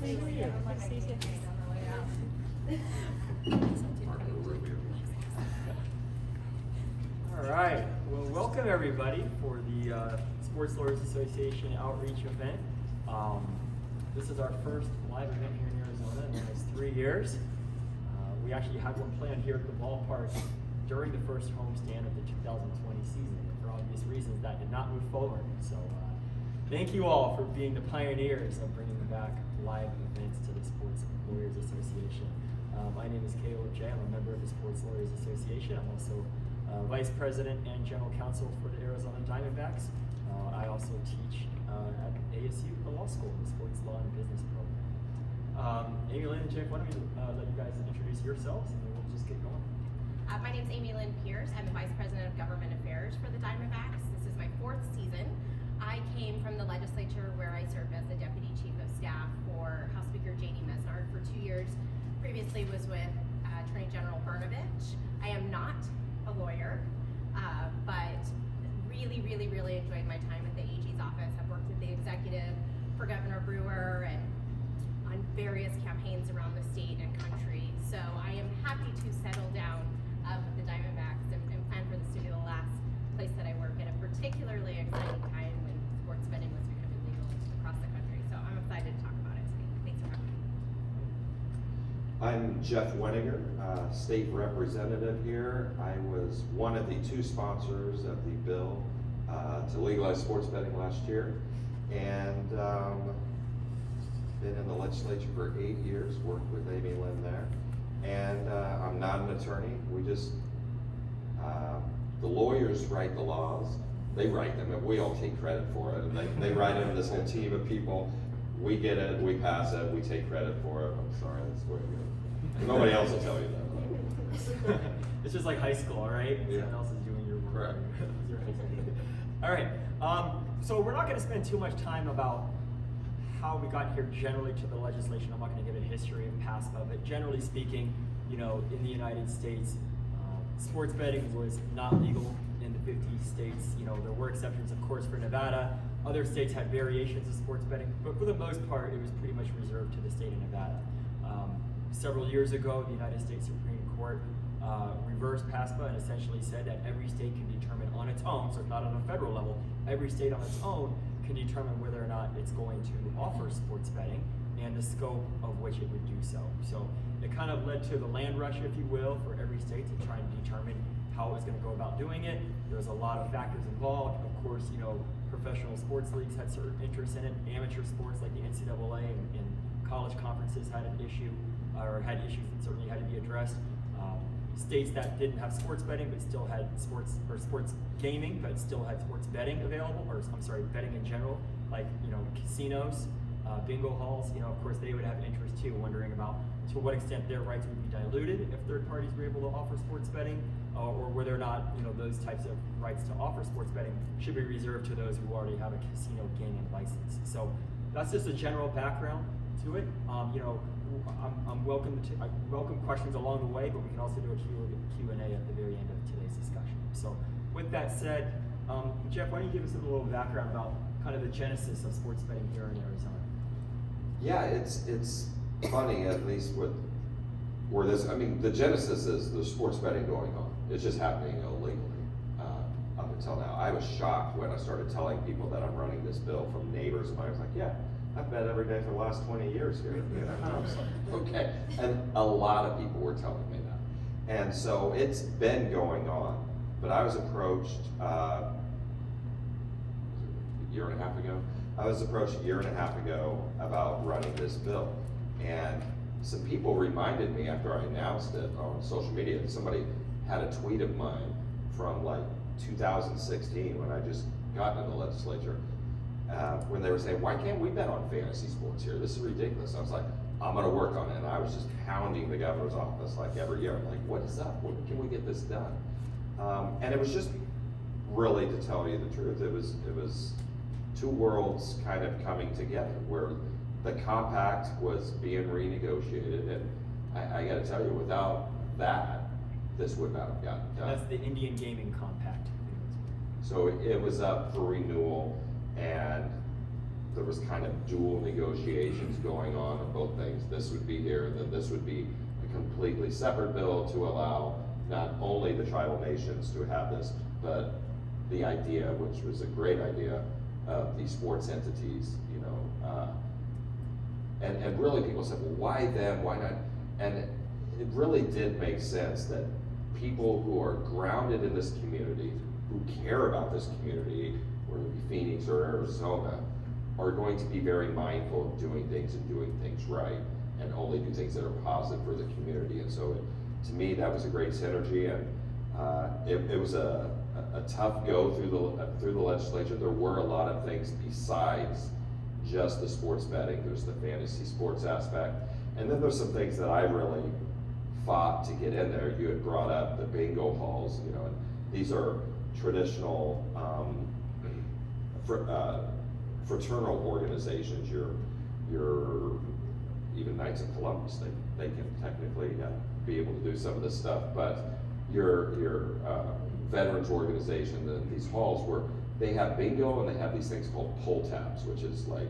All right. Well, welcome everybody for the Sports Lawyers Association outreach event. This is our first live event here in Arizona in almost 3 years. We actually had one planned here at the ballpark during the first homestand of the 2020 season. For obvious reasons, that did not move forward. So thank you all for being the pioneers of bringing back live events to the Sports Lawyers Association. My name is Caleb J. I'm a member of the Sports Lawyers Association. I'm also Vice President and General Counsel for the Arizona Diamondbacks. I also teach at ASU, the law school, in the Sports Law and Business program. Amilyn and Jeff, why don't we let you guys introduce yourselves and then we'll just get going. My name is Amilyn Pierce. I'm the Vice President of Government Affairs for the Diamondbacks. This is my 4th season. I came from the legislature where I served as the Deputy Chief of Staff for House Speaker J.D. Mesnard for 2 years. Previously was with Attorney General Brnovich. I am not a lawyer, but really enjoyed my time at the AG's office. I've worked with the executive for Governor Brewer and on various campaigns around the state and country. So I am happy to settle down with the Diamondbacks and plan for this to be the last place that I work at a particularly exciting time when sports betting was becoming legal across the country. So I'm excited to talk about it today. Thanks for having me. I'm Jeff Wenninger, state representative here. I was one of the 2 sponsors of the bill to legalize sports betting last year, and been in the legislature for 8 years, worked with Amilyn there, and I'm not an attorney. We just, the lawyers write the laws. They write them, and we all take credit for it, and they write them, this whole team of people. We get it, we pass it, we take credit for it. I'm sorry, that's the way it goes. Nobody else will tell you that. It's just like high school, all right? Yeah. Someone else is doing your work. Correct. Your high school. All right, so we're not going to spend too much time about how we got here generally to the legislation. I'm not going to give a history of PASPA, but generally speaking, you know, in the United States, sports betting was not legal in the 50 states. You know, there were exceptions, of course, for Nevada. Other states had variations of sports betting, but for the most part, it was pretty much reserved to the state of Nevada. Several years ago, the United States Supreme Court reversed PASPA and essentially said that every state can determine on its own, so it's not on a federal level, every state on its own can determine whether or not it's going to offer sports betting and the scope of which it would do so. So it kind of led to the land rush, if you will, for every state to try and determine how it was going to go about doing it. There was a lot of factors involved. Of course, you know, professional sports leagues had certain interests in it. Amateur sports like the NCAA and college conferences had an issue, or had issues that certainly had to be addressed. States that didn't have sports betting but still had sports gaming but still had sports betting available, or I'm sorry, betting in general, like, you know, casinos, bingo halls, you know, of course they would have interest too, wondering about to what extent their rights would be diluted if third parties were able to offer sports betting, or whether or not, you know, those types of rights to offer sports betting should be reserved to those who already have a casino gaming license. So that's just a general background to it. You know, I welcome questions along the way, but we can also do a Q&A at the very end of today's discussion. So with that said, Jeff, why don't you give us a little background about kind of the genesis of sports betting here in Arizona? Yeah, it's funny, at least with where this, I mean, the genesis is the sports betting going on. It's just happening illegally up until now. I was shocked when I started telling people that I'm running this bill from neighbors of mine. I was like, yeah, I've bet every day for the last 20 years here. You know, I was like, okay. And a lot of people were telling me that. And so it's been going on, but I was approached a year and a half ago. I was approached a year and a half ago about running this bill. And some people reminded me after I announced it on social media that somebody had a tweet of mine from like 2016 when I just got into the legislature, when they were saying, why can't we bet on fantasy sports here? This is ridiculous. I was like, I'm gonna work on it. And I was just hounding the governor's office like every year. I'm like, what is up? When can we get this done? And it was just really, to tell you the truth, it was two worlds kind of coming together where the compact was being renegotiated, and I gotta tell you, without that, this would not have gotten done. That's the Indian Gaming Compact. So it was up for renewal, and there was kind of dual negotiations going on both things. This would be here, then this would be a completely separate bill to allow not only the tribal nations to have this, but the idea, which was a great idea, of these sports entities, you know. And really people said, well, why them, why not? And it really did make sense that people who are grounded in this community, who care about this community, whether it be Phoenix or Arizona, are going to be very mindful of doing things and doing things right, and only do things that are positive for the community. And so to me, that was a great synergy, and it was a tough go through the legislature. There were a lot of things besides just the sports betting. There's the fantasy sports aspect, and then there's some things that I really fought to get in there. You had brought up the bingo halls, you know, and these are traditional fraternal organizations. Your even Knights of Columbus, they can technically be able to do some of this stuff, but your veterans organization, these halls where they have bingo and they have these things called pull tabs, which is like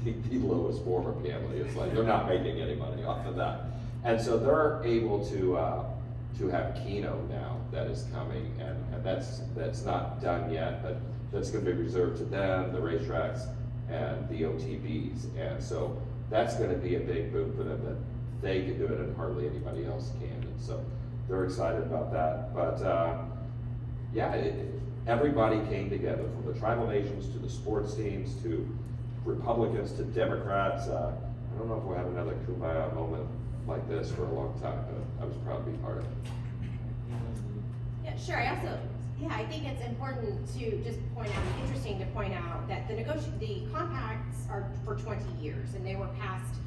the lowest form of gambling. It's like they're not making any money off of that. And so they're able to have Keno now that is coming, and that's not done yet, but that's going to be reserved to them, the racetracks, and the OTBs. And so that's going to be a big boom for them, that they can do it and hardly anybody else can. And so they're excited about that. But yeah, everybody came together, from the tribal nations to the sports teams to Republicans to Democrats. I don't know if we'll have another kumbaya moment like this for a long time, but I was proud to be part of it. Yeah, sure. I think it's important to just point out, interesting to point out that the compacts are for 20 years, and they were passed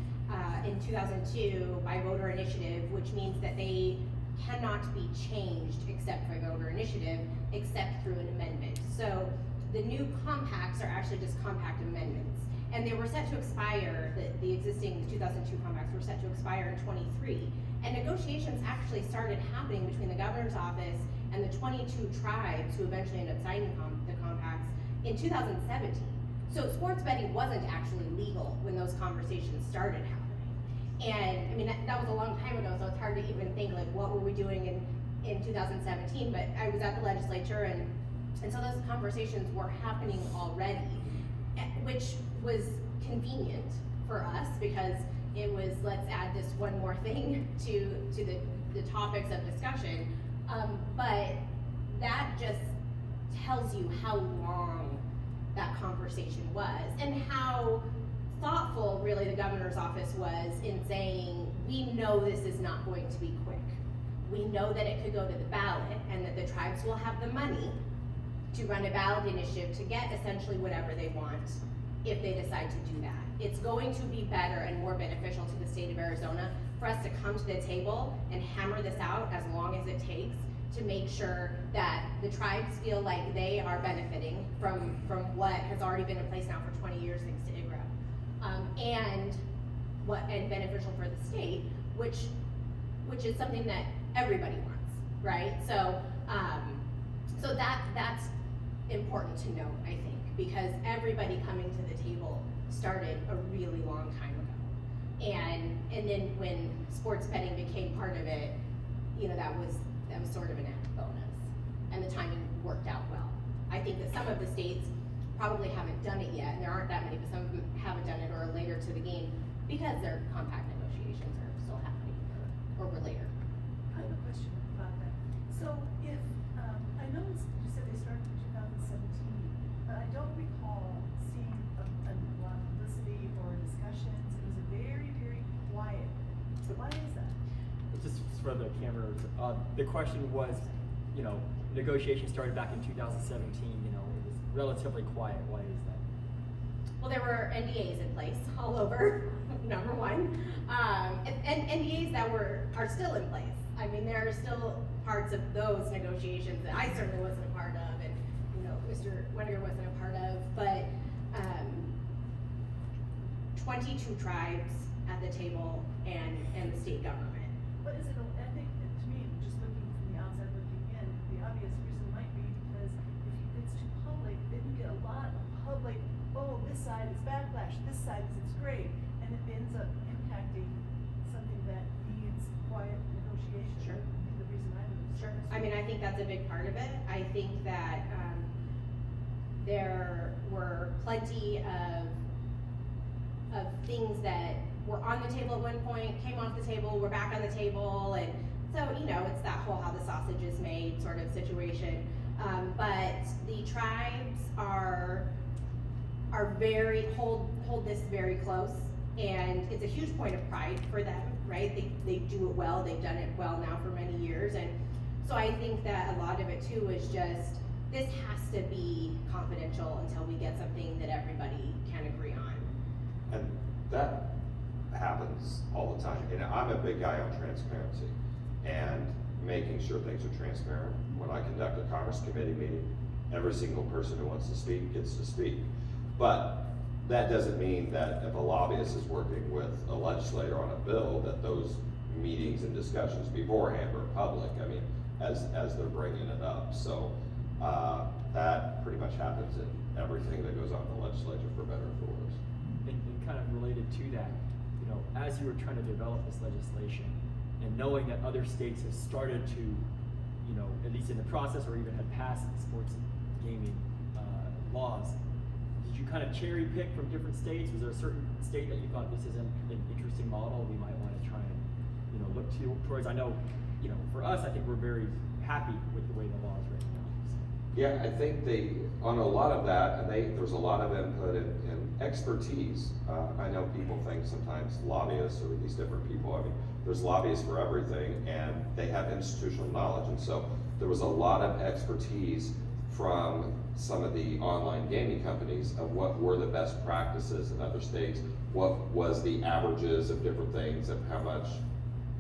in 2002 by voter initiative, which means that they cannot be changed except by voter initiative, except through an amendment. So the new compacts are actually just compact amendments, and they were set to expire, the existing 2002 compacts were set to expire in 23, and negotiations actually started happening between the governor's office and the 22 tribes who eventually ended up signing the compacts in 2017. So sports betting wasn't actually legal when those conversations started happening. And I mean, that was a long time ago, so it's hard to even think like, what were we doing in 2017? But I was at the legislature, and so those conversations were happening already, which was convenient for us because it was, let's add this one more thing to the topics of discussion. But that just tells you how long that conversation was, and how thoughtful really the governor's office was in saying, we know this is not going to be quick. We know that it could go to the ballot, and that the tribes will have the money to run a ballot initiative to get essentially whatever they want if they decide to do that. It's going to be better and more beneficial to the state of Arizona for us to come to the table and hammer this out as long as it takes to make sure that the tribes feel like they are benefiting from what has already been in place now for 20 years thanks to IGRA. And beneficial for the state, which is something that everybody wants, right? So that's important to note, I think, because everybody coming to the table started a really long time ago, and then when sports betting became part of it, you know, that was sort of an added bonus, and the timing worked out well. I think that some of the states probably haven't done it yet, and there aren't that many, but some of them haven't done it or are later to the game because their compact negotiations are still happening or were later. I have a question about that. So if, I know you said they started in 2017, but I don't recall seeing a lot of publicity or discussions. It was a very, very quiet. So why is that? Just for the cameras, the question was, you know, negotiations started back in 2017, you know, it was relatively quiet. Why is that? Well, there were NDAs in place all over, number one. And NDAs that are still in place. I mean, there are still parts of those negotiations that I certainly wasn't a part of, and, you know, Mr. Weniger wasn't a part of, but 22 tribes at the table and the state government. What is it? I think, to me, just looking from the outside looking in, the obvious reason might be because if it's too public, then you get a lot of public oh, this side is backlash, this side is it's great, and it ends up impacting something that needs quiet negotiation. Sure. Would be the reason I would. Sure. I mean, I think that's a big part of it. I think that there were plenty of things that were on the table at one point, came off the table, were back on the table, and so, you know, it's that whole how the sausage is made sort of situation. But the tribes are very, hold this very close, and it's a huge point of pride for them, right? They do it well, they've done it well now for many years, and so I think that a lot of it too is just, this has to be confidential until we get something that everybody can agree on. And that happens all the time. And I'm a big guy on transparency and making sure things are transparent. When I conduct a Commerce Committee meeting, every single person who wants to speak gets to speak. But that doesn't mean that if a lobbyist is working with a legislator on a bill, that those meetings and discussions beforehand are public. I mean, as they're bringing it up. So that pretty much happens in everything that goes on in the legislature, for better or for worse. And kind of related to that, you know, as you were trying to develop this legislation and knowing that other states have started to, you know, at least in the process or even had passed sports gaming laws, did you kind of cherry pick from different states? Was there a certain state that you thought this is an interesting model we might want to try and, you know, look towards? I know, you know, for us, I think we're very happy with the way the law is written now. So. Yeah, I think on a lot of that, and there's a lot of input and expertise. I know people think sometimes lobbyists or these different people, I mean, there's lobbyists for everything, and they have institutional knowledge. And so there was a lot of expertise from some of the online gaming companies of what were the best practices in other states, what was the averages of different things, of how much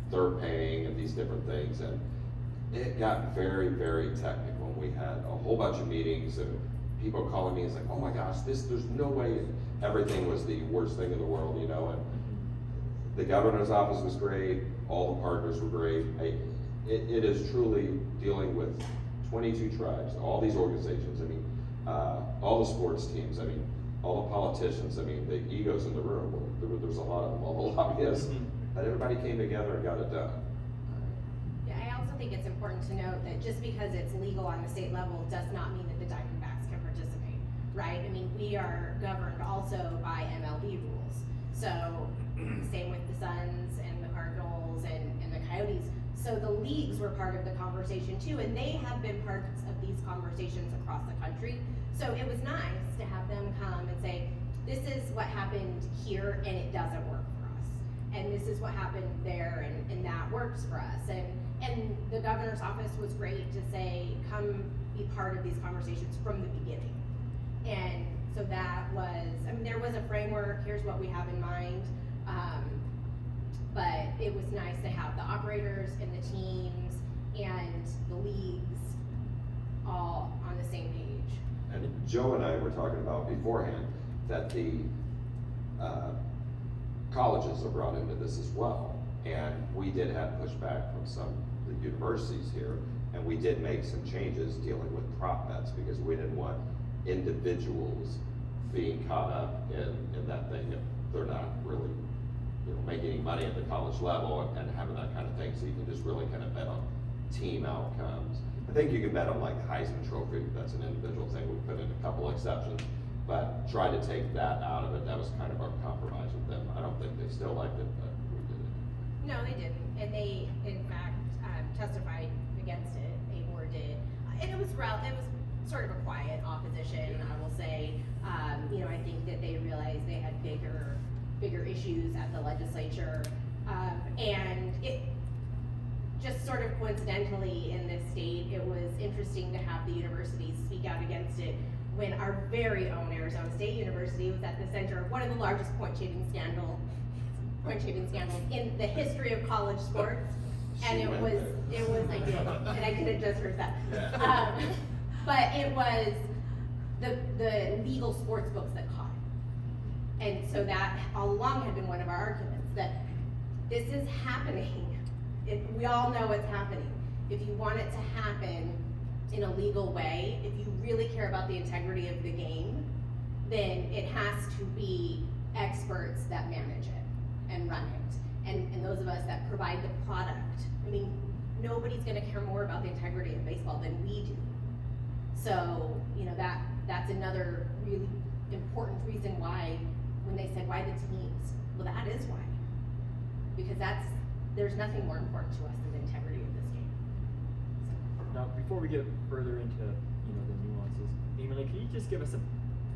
they're paying and these different things. And it got very, very technical. We had a whole bunch of meetings and people calling me and saying, oh my gosh, there's no way everything was the worst thing in the world, you know. And the governor's office was great, all the partners were great. It is truly dealing with 22 tribes, all these organizations, I mean, all the sports teams, I mean, all the politicians, I mean, the egos in the room, there was a lot of them, all the lobbyists, but everybody came together and got it done. Yeah, I also think it's important to note that just because it's legal on the state level does not mean that the Diamondbacks can participate, right? I mean, we are governed also by MLB rules. So, same with the Suns and the Cardinals and the Coyotes. So the leagues were part of the conversation too, and they have been parts of these conversations across the country. So it was nice to have them come and say, this is what happened here and it doesn't work for us. And this is what happened there and that works for us. And the governor's office was great to say, come be part of these conversations from the beginning. And so that was, I mean, there was a framework, here's what we have in mind. But it was nice to have the operators and the teams and the leagues all on the same page. And Joe and I were talking about beforehand that the colleges are brought into this as well. And we did have pushback from some of the universities here, and we did make some changes dealing with prop bets because we didn't want individuals being caught up in that thing if they're not really, you know, making any money at the college level and having that kind of thing. So you can just really kind of bet on team outcomes. I think you can bet on like the Heisman Trophy. That's an individual thing. We put in a couple exceptions, but try to take that out of it. That was kind of our compromise with them. I don't think they still liked it, but we did it. No, they didn't. And they, in fact, testified against it. ABOR did. And it was sort of a quiet opposition, I will say. You know, I think that they realized they had bigger issues at the legislature. And it just sort of coincidentally in this state, it was interesting to have the universities speak out against it when our very own Arizona State University was at the center of one of the largest point shaving scandals in the history of college sports. And it was, I did, and I could have just heard that. But it was the legal sports books that caught it. And so that all along had been one of our arguments, that this is happening. We all know it's happening. If you want it to happen in a legal way, if you really care about the integrity of the game, then it has to be experts that manage it and run it. And those of us that provide the product, I mean, nobody's gonna care more about the integrity of baseball than we do. So, you know, that's another really important reason why, when they said, why the teams? Well, that is why. Because there's nothing more important to us than the integrity of this game. Now, before we get further into, you know, the nuances, Amilyn, can you just give us a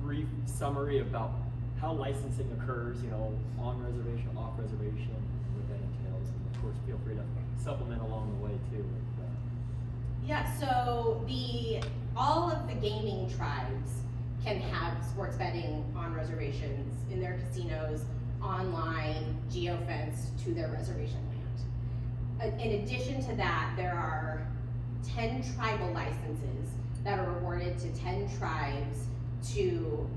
brief summary about how licensing occurs, you know, on reservation, off reservation, what that entails, and of course, feel free to supplement along the way too. Yeah, so all of the gaming tribes can have sports betting on reservations in their casinos, online, geofenced to their reservation land. In addition to that, there are 10 tribal licenses that are awarded to 10 tribes to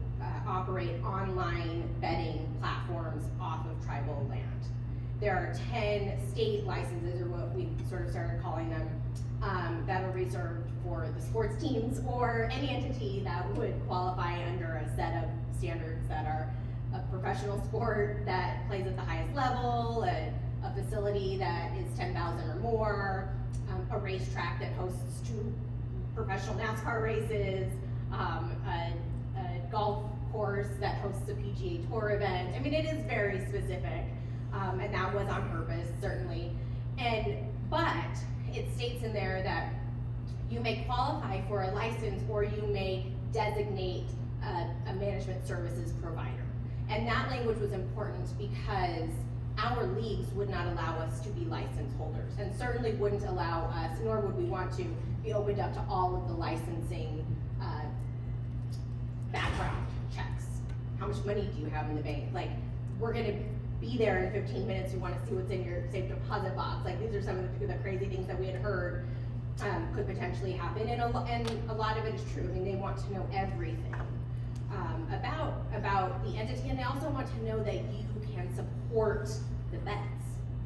operate online betting platforms off of tribal land. There are 10 state licenses, or what we sort of started calling them, that are reserved for the sports teams or any entity that would qualify under a set of standards that are a professional sport that plays at the highest level, a facility that is 10,000 or more, a racetrack that hosts 2 professional NASCAR races, a golf course that hosts a PGA Tour event. I mean, it is very specific, and that was on purpose, certainly. But it states in there that you may qualify for a license or you may designate a management services provider. And that language was important because our leagues would not allow us to be license holders, and certainly wouldn't allow us, nor would we want to, be opened up to all of the licensing background checks. How much money do you have in the bank? Like, we're gonna be there in 15 minutes, you wanna see what's in your safe deposit box. Like, these are some of the crazy things that we had heard could potentially happen, and a lot of it is true. I mean, they want to know everything about the entity, and they also want to know that you can support the bets,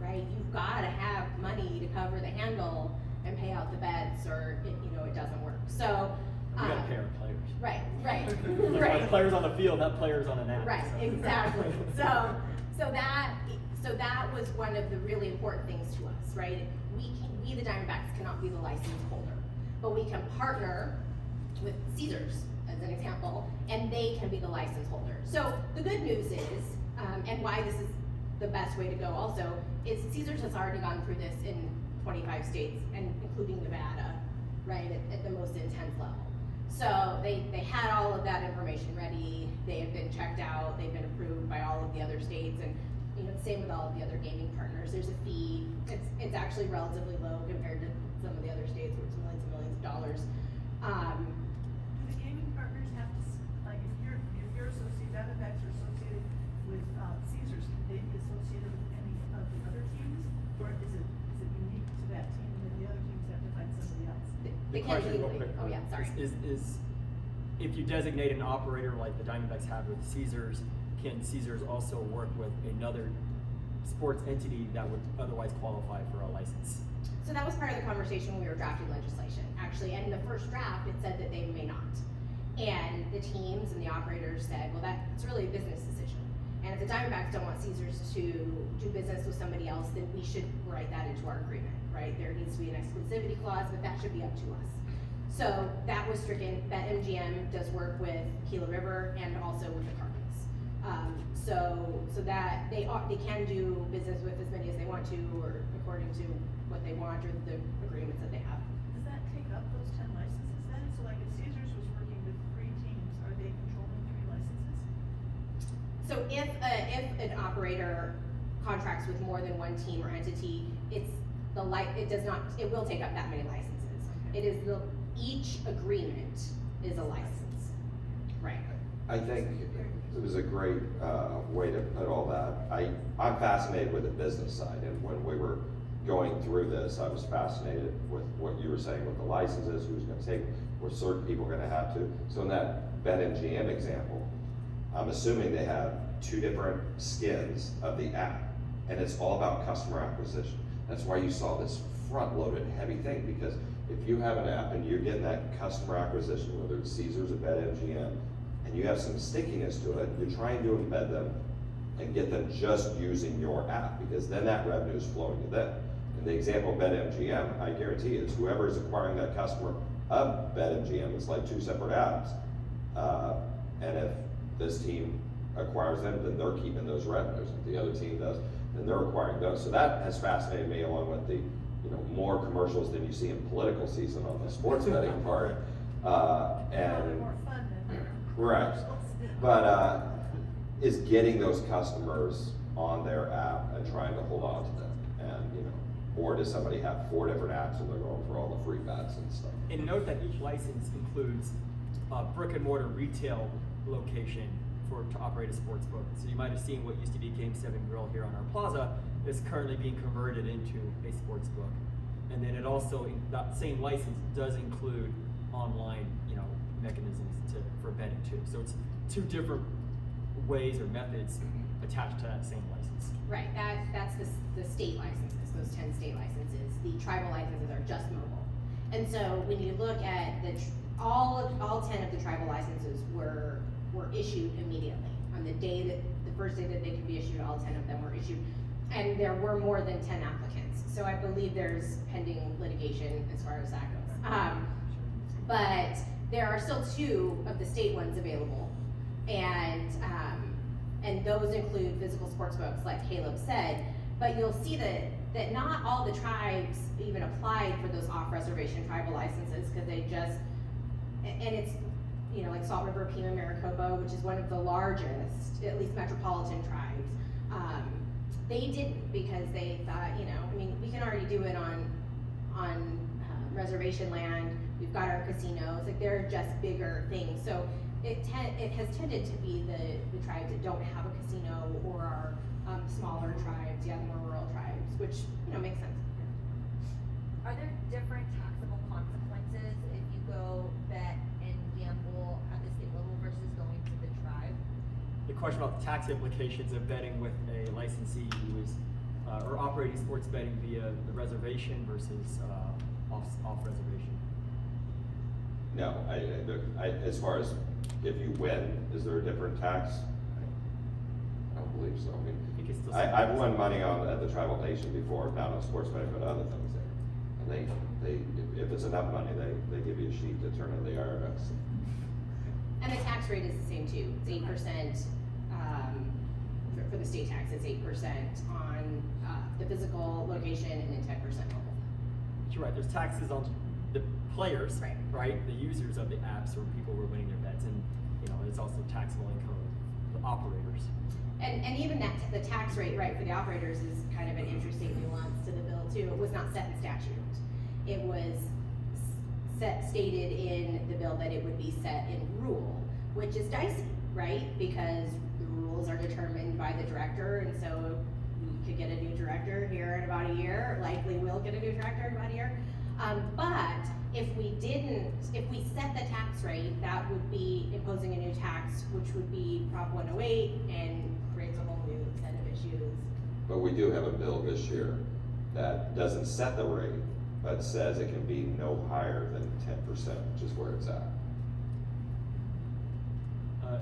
right? You've gotta have money to cover the handle and pay out the bets, or it doesn't work. So We gotta pay our players. right, Like right. our players on the field, not players on an app. Right, so. exactly. So that was one of the really important things to us, right? We the Diamondbacks cannot be the license holder, but we can partner with Caesars, as an example, and they can be the license holder. So the good news is, and why this is the best way to go also, is Caesars has already gone through this in 25 states, and including Nevada, right, at the most intense level. So they had all of that information ready, they have been checked out, they've been approved by all of the other states, and same with all of the other gaming partners. There's a fee, it's actually relatively low compared to some of the other states where it's millions and millions of dollars. Do the gaming partners have to, like, if you're associated, Diamondbacks are associated with Caesars, can they be associated with any of the other teams? Or is it unique to that team, and then the other teams have to find somebody else? They can't question real legally. quick, Oh yeah, sorry. is if you designate an operator like the Diamondbacks have with Caesars, can Caesars also work with another sports entity that would otherwise qualify for a license? So that was part of the conversation when we were drafting legislation, actually, and in the first draft, it said that they may not. And the teams and the operators said, well, that's really a business decision. And if the Diamondbacks don't want Caesars to do business with somebody else, then we should write that into our agreement, right? There needs to be an exclusivity clause, but that should be up to us. So that was stricken. BetMGM does work with Gila River and also with the Cardinals. So that they can do business with as many as they want to, or according to what they want, or the agreements that they have. Does that take up those 10 licenses then? So like if Caesars was working with 3 teams, are they controlling 3 licenses? So if an operator contracts with more than one team or entity, it will take up that many licenses. Okay. It is each agreement is a license. Right. I think it was a great way to put all that. I'm fascinated with the business side, and when we were going through this, I was fascinated with what you were saying with the licenses, who's gonna take, were certain people gonna have to. So in that BetMGM example, I'm assuming they have 2 different skins of the app, and it's all about customer acquisition. That's why you saw this front-loaded heavy thing, because if you have an app and you're getting that customer acquisition, whether it's Caesars or BetMGM, and you have some stickiness to it, you're trying to embed them and get them just using your app, because then that revenue is flowing to them. In the example of BetMGM, I guarantee it's whoever is acquiring that customer of BetMGM, it's like two separate apps. And if this team acquires them, then they're keeping those revenues. If the other team does, then they're acquiring those. So that has fascinated me, along with the more commercials than you see in political season on the sports betting part. Probably And more fun than. right, but is getting those customers on their app and trying to hold on to them. And or does somebody have 4 different apps and they're going for all the free bets and stuff? And note that each license includes a brick and mortar retail location to operate a sports book. So you might have seen what used to be Game 7 Grill here on our plaza is currently being converted into a sports book. And then it also, that same license does include online, mechanisms for betting too. So it's 2 different ways or methods attached to that same license. Right, that's the state licenses, those 10 state licenses. The tribal licenses are just mobile. And so when you look at all 10 of the tribal licenses were issued immediately. On the first day that they could be issued, all 10 of them were issued. And there were more than 10 applicants. So I believe there's pending litigation as far as that goes. But there are still 2 of the state ones available. And those include physical sports books, like Caleb said. But you'll see that not all the tribes even applied for those off-reservation tribal licenses, because they just, and it's, like Salt River, Pima, Maricopa, which is one of the largest, at least metropolitan tribes, they didn't, because they thought, we can already do it on reservation land. We've got our casinos, like they're just bigger things. So it has tended to be the tribes that don't have a casino, or are smaller tribes, the more rural tribes, which makes sense. Are there different taxable consequences if you go bet and gamble at the state level versus going to the tribe? The question about the tax implications of betting with a licensee who is or operating sports betting via the reservation versus off reservation. No, as far as if you win, is there a different tax? I don't believe so. I think it's still I've won money at the tribal nation before, not on sports betting, but other things there. And they if it's enough money, they give you a sheet to turn in the IRS. And the tax rate is the same too. It's 8%, for the state tax, it's 8% on the physical location, and then 10% mobile. But you're right, there's taxes on the players, Right. The users of the apps, or people who are winning their bets, and it's also taxable income of the operators. And even the tax rate, for the operators is kind of an interesting nuance to the bill too. It was not set in statute. It was stated in the bill that it would be set in rule, which is dicey, right? Because the rules are determined by the director, and so we could get a new director here in about a year. Likely we'll get a new director in about a year. But if we set the tax rate, that would be imposing a new tax, which would be Prop 108, and creates a whole new set of issues. But we do have a bill this year that doesn't set the rate, but says it can be no higher than 10%, which is where it's at.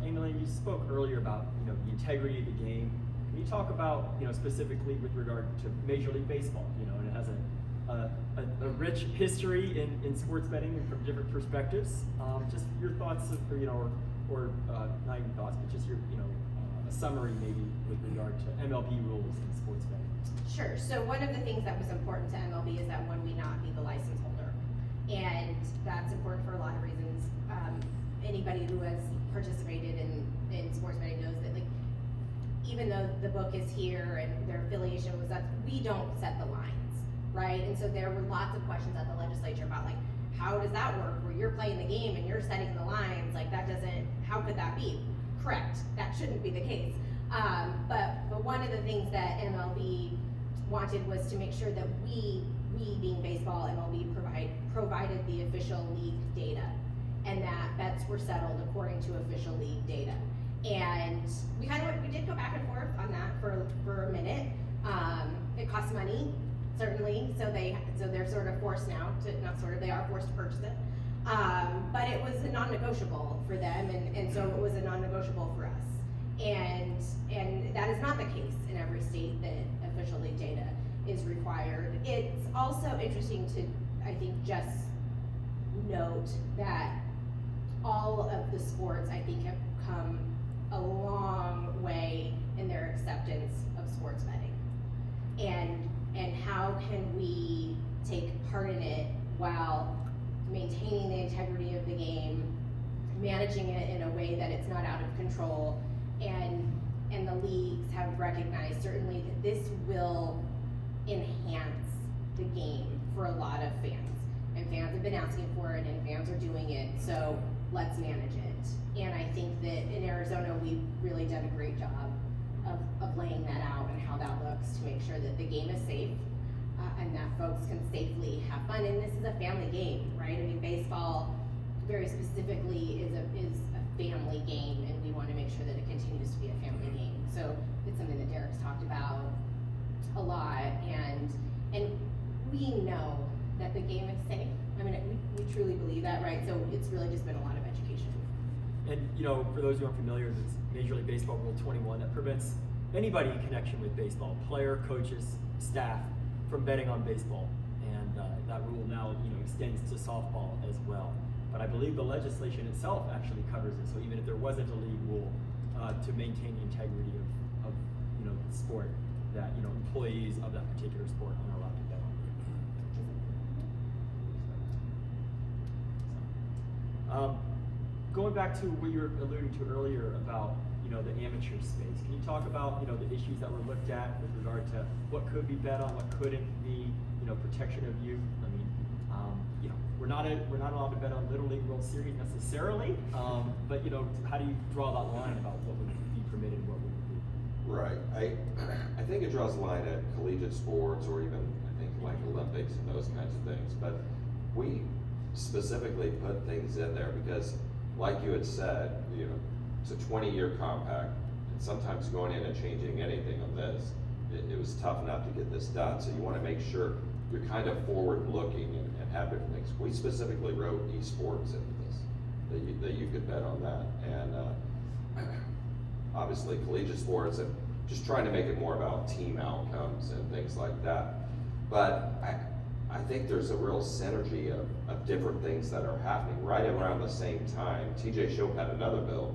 Amilyn, you spoke earlier about the integrity of the game. Can you talk about specifically with regard to Major League Baseball? And it has a rich history in sports betting and from different perspectives. Just your thoughts, or not even thoughts, but just your a summary maybe with regard to MLB rules in sports betting. Sure. So one of the things that was important to MLB is that one, we not be the license holder, and that's important for a lot of reasons. Anybody who has participated in sports betting knows that, even though the book is here and their affiliation was up, we don't set the lines, right? And so there were lots of questions at the legislature about how does that work? Where you're playing the game and you're setting the lines, how could that be? Correct. That shouldn't be the case. But one of the things that MLB wanted was to make sure that we being baseball, MLB provided the official league data, and that bets were settled according to official league data. And we did go back and forth on that for a minute. It costs money, certainly, so they're sort of forced now to, not sort of, they are forced to purchase it. But it was a non-negotiable for them, and so it was a non-negotiable for us. And that is not the case in every state that official league data is required. It's also interesting to, I think, just note that all of the sports, I think, have come a long way in their acceptance of sports betting. And how can we take part in it while maintaining the integrity of the game, managing it in a way that it's not out of control, and the leagues have recognized certainly that this will enhance the game for a lot of fans. And fans have been asking for it, and fans are doing it, so let's manage it. And I think that in Arizona, we've really done a great job of laying that out and how that looks to make sure that the game is safe, and that folks can safely have fun. And this is a family game, right? I mean, baseball very specifically is a family game, and we want to make sure that it continues to be a family game. So it's something that Derek's talked about a lot, and we know that the game is safe. I mean, we truly believe that, right? So it's really just been a lot of education. And for those who aren't familiar, it's Major League Baseball Rule 21 that prevents anybody in connection with baseball, player, coaches, staff, from betting on baseball. And that rule now extends to softball as well. But I believe the legislation itself actually covers it. So even if there wasn't a league rule to maintain the integrity of the sport, that employees of that particular sport aren't allowed to bet on it. Going back to what you were alluding to earlier about the amateur space, can you talk about the issues that were looked at with regard to what could be bet on, what couldn't be, protection of youth? I mean, we're not allowed to bet on Little League World Series necessarily, but how do you draw that line about what would be permitted and what wouldn't be? Right. I think it draws a line at collegiate sports, or even I think like Olympics and those kinds of things. But we specifically put things in there because, like you had said, it's a 20-year compact, and sometimes going in and changing anything on this, it was tough enough to get this done. So you want to make sure you're kind of forward-looking and have different things. We specifically wrote esports into this, that you could bet on that, and obviously collegiate sports, and just trying to make it more about team outcomes and things like that. But I think there's a real synergy of different things that are happening right around the same time. TJ Shope had another bill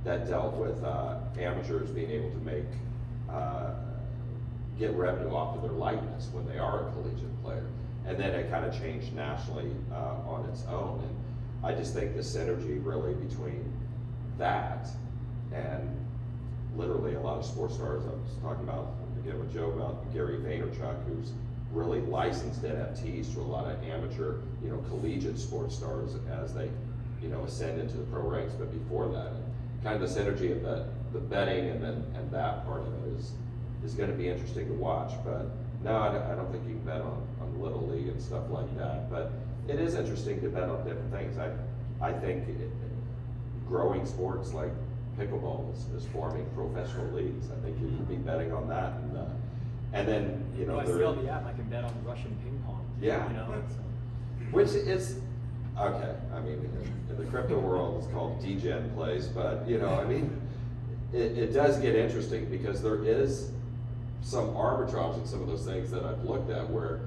that dealt with amateurs being able to make get revenue off of their likeness when they are a collegiate player. And then it kind of changed nationally on its own. And I just think the synergy really between that and literally a lot of sports stars. I was talking about, again with Joe, about Gary Vaynerchuk, who's really licensed NFTs to a lot of amateur, collegiate sports stars as they, ascend into the pro ranks. But before that, kind of the synergy of the betting and that part of it is going to be interesting to watch. But no, I don't think you can bet on Little League and stuff like that. But it is interesting to bet on different things. I think growing sports like pickleball is forming professional leagues. I think you could be betting on that, and then I see on the app I can bet on Russian ping pong. Yeah. Which is okay. I mean, in the crypto world, it's called degen plays, but it does get interesting because there is some arbitrage in some of those things that I've looked at where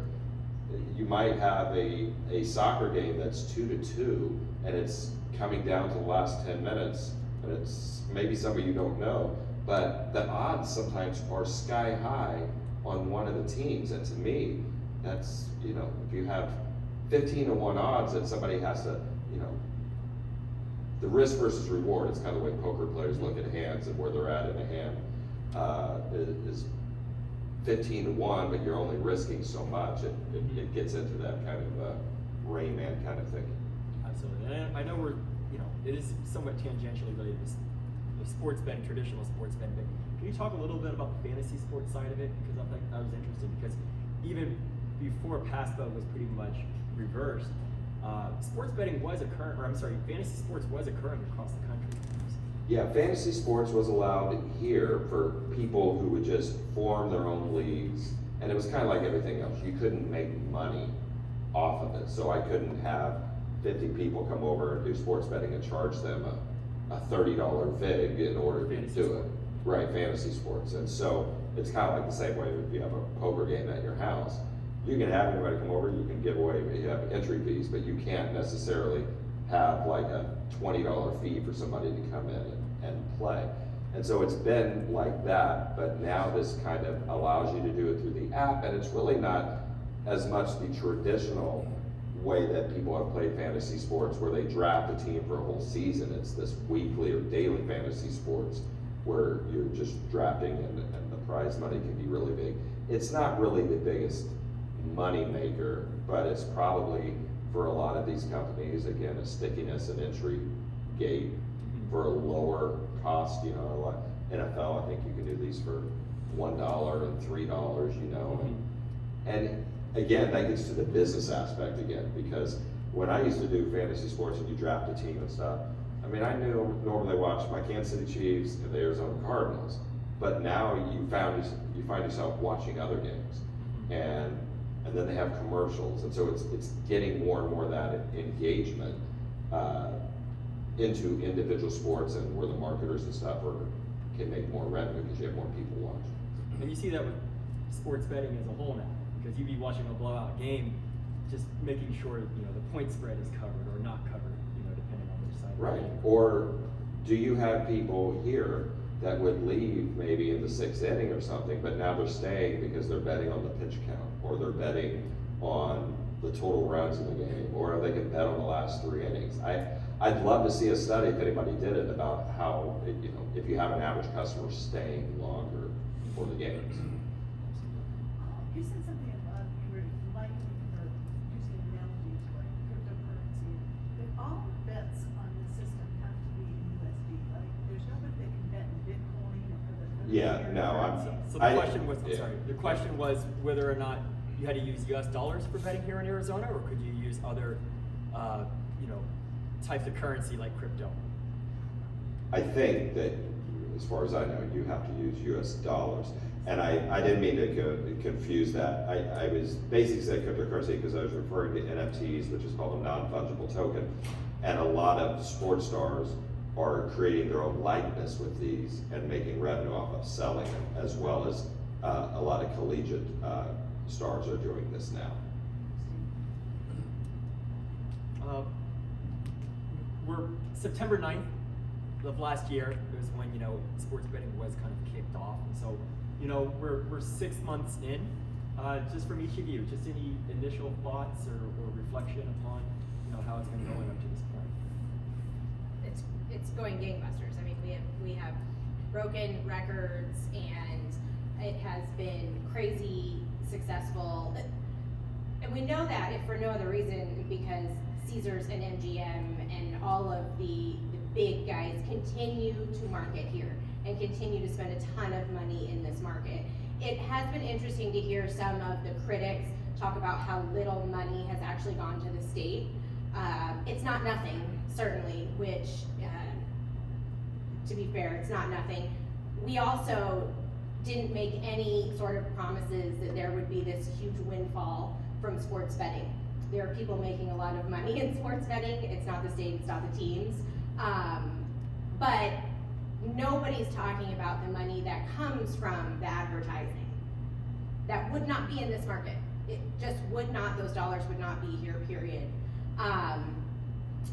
you might have a soccer game that's 2-2 and it's coming down to the last 10 minutes, and it's maybe somebody you don't know, but the odds sometimes are sky high on one of the teams. And to me, that's, if you have 15-1 odds that somebody has to, the risk versus reward, it's kind of the way poker players look at hands and where they're at in a hand, is 15-1, but you're only risking so much. It gets into that kind of Rain Man kind of thing. Absolutely. And I know it is somewhat tangentially related to the sports betting, traditional sports betting. But can you talk a little bit about the fantasy sports side of it? Because I think that was interesting, because even before PASPA was pretty much reversed, sports betting was occurring, fantasy sports was occurring across the country. Yeah, fantasy sports was allowed here for people who would just form their own leagues, and it was kind of like everything else. You couldn't make money off of it, so I couldn't have 50 people come over and do sports betting and charge them a $30 vig in order to do it. Right, fantasy sports. And so it's kind of like the same way if you have a poker game at your house. You can have anybody come over, you can give away, you have entry fees, but you can't necessarily have like a $20 fee for somebody to come in and play. And so it's been like that, but now this kind of allows you to do it through the app, and it's really not as much the traditional way that people have played fantasy sports where they draft a team for a whole season. It's this weekly or daily fantasy sports where you're just drafting and the prize money can be really big. It's not really the biggest money maker, but it's probably for a lot of these companies, again, a stickiness and entry gate for a lower cost. You know, like NFL, I think you can do these for $1 and $3, you know. And again, that gets to the business aspect again, because when I used to do fantasy sports and you draft a team and stuff, I mean, I normally watch my Kansas City Chiefs and the Arizona Cardinals, but now you find yourself watching other games, and then they have commercials, and so it's getting more and more of that engagement into individual sports, and where the marketers and stuff can make more revenue because you have more people watching. And you see that with sports betting as a whole now, because you'd be watching a blowout game, just making sure the point spread is covered or not covered, depending on which side. Right. Or do you have people here that would leave maybe in the 6th inning or something, but now they're staying because they're betting on the pitch count, or they're betting on the total runs in the game, or they can bet on the last 3 innings. I'd love to see a study, if anybody did it, about how, if you have an average customer staying longer for the games. You said something about you were liking or using analogies like cryptocurrency. But all bets on the system have to be in USD, right? There's nobody that can bet in Bitcoin or the Yeah, no, So the question was, the question was whether or not you had to use US dollars for betting here in Arizona, or could you use other, types of currency like crypto? I think that, as far as I know, you have to use US dollars. And I didn't mean to confuse that. I was basically saying cryptocurrency because I was referring to NFTs, which is called a non-fungible token. And a lot of sports stars are creating their own likeness with these and making revenue off of selling them, as well as a lot of collegiate stars are doing this now. We're September 9th of last year. It was when sports betting was kind of kicked off, and so we're 6 months in. Just from each of you, just any initial thoughts or reflection upon how it's been going up to this point. It's going gangbusters. I mean, we have broken records, and it has been crazy successful. And we know that, if for no other reason, because Caesars and MGM and all of the big guys continue to market here and continue to spend a ton of money in this market. It has been interesting to hear some of the critics talk about how little money has actually gone to the state. It's not nothing, certainly, which, to be fair, it's not nothing. We also didn't make any sort of promises that there would be this huge windfall from sports betting. There are people making a lot of money in sports betting. It's not the state, it's not the teams. But nobody's talking about the money that comes from the advertising. That would not be in this market. It just would not, those dollars would not be here, period.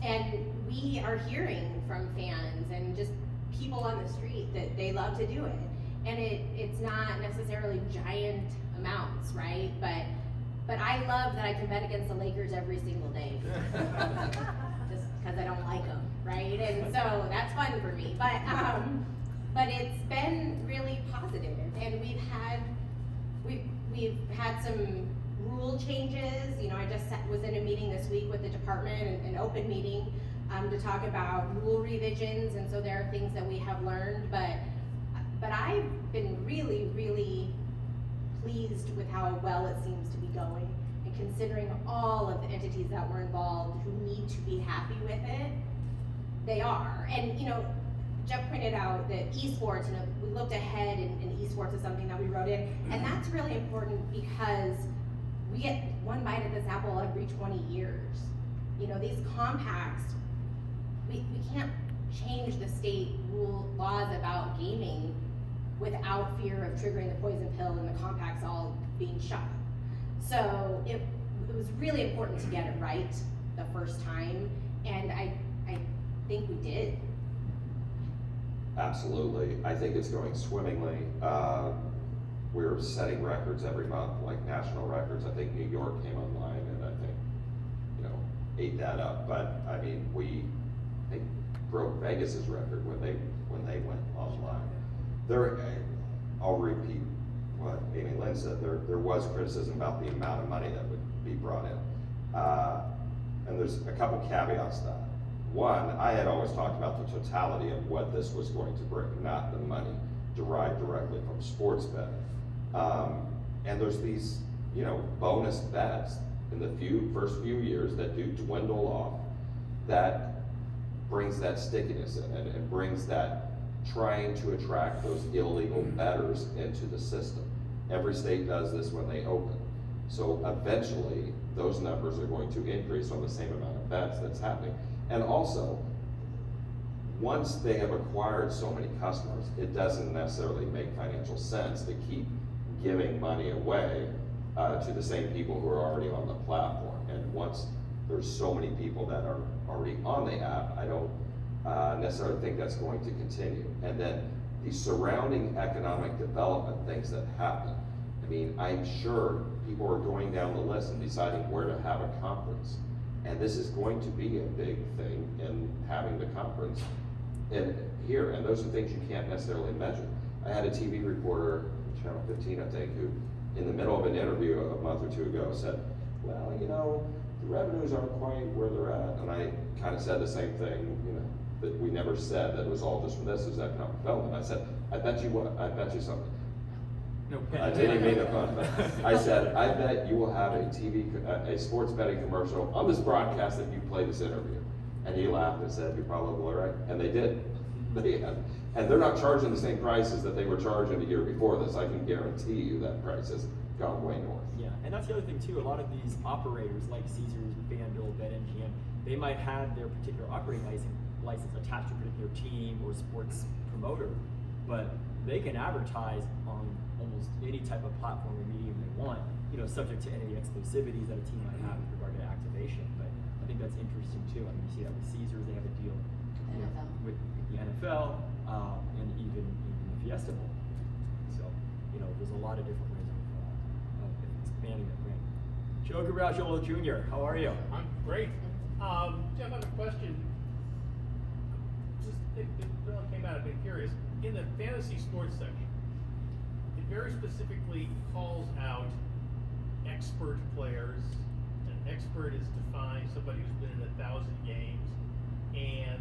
And we are hearing from fans and just people on the street that they love to do it. And it's not necessarily giant amounts, right? But I love that I can bet against the Lakers every single day. Just because I don't like them, right? And so that's fun for me. But it's been really positive, and we've had some rule changes. I just was in a meeting this week with the department, an open meeting, to talk about rule revisions, and so there are things that we have learned. But I've been really, really pleased with how well it seems to be going, and considering all of the entities that were involved who need to be happy with it, they are. And Jeff pointed out that esports, we looked ahead, and esports is something that we wrote in, and that's really important because we get one bite at this apple every 20 years. You know, these compacts, we can't change the state laws about gaming without fear of triggering the poison pill and the compacts all being shut. So it was really important to get it right the first time, and I think we did. Absolutely. I think it's going swimmingly. We're setting records every month, like national records. I think New York came online and I think, ate that up. But I mean, they broke Vegas's record when they went online. I'll repeat what Amilyn said. There was criticism about the amount of money that would be brought in. And there's a couple caveats to that. One, I had always talked about the totality of what this was going to bring, not the money derived directly from sports betting. And there's these, bonus bets in the first few years that do dwindle off. That brings that stickiness in and brings that trying to attract those illegal bettors into the system. Every state does this when they open. So eventually, those numbers are going to increase on the same amount of bets that's happening. And also, once they have acquired so many customers, it doesn't necessarily make financial sense to keep giving money away to the same people who are already on the platform. And once there's so many people that are already on the app, I don't necessarily think that's going to continue. And then the surrounding economic development things that happen. I mean, I'm sure people are going down the list and deciding where to have a conference. And this is going to be a big thing in having the conference here. And those are things you can't necessarily measure. I had a TV reporter, Channel 15, I think, who in the middle of an interview a month or two ago said, well, the revenues aren't quite where they're at. And I kind of said the same thing, that we never said that it was all just from this, it was economic development. I said, I bet you something. No, I didn't mean to pun, but I said, I bet you will have a sports betting commercial on this broadcast that you play this interview. And he laughed and said, you're probably right. And they did. And they're not charging the same prices that they were charging the year before this. I can guarantee you that price has gone way north. Yeah, and that's the other thing too. A lot of these operators like Caesars, FanDuel, BetMGM, they might have their particular operating license attached to a particular team or sports promoter, but they can advertise on almost any type of platform or medium they want, subject to any exclusivities that a team might have with regard to activation. But I think that's interesting too. I mean, you see that with Caesars, they have a deal with the NFL and even the Fiesta Bowl. So, there's a lot of different ways of expanding that brand. Joe Garagiola Jr., how are you? I'm great. Jeff, I have a question. It came out, I've been curious. In the fantasy sports section, it very specifically calls out expert players. An expert is defined somebody who's been in 1,000 games, and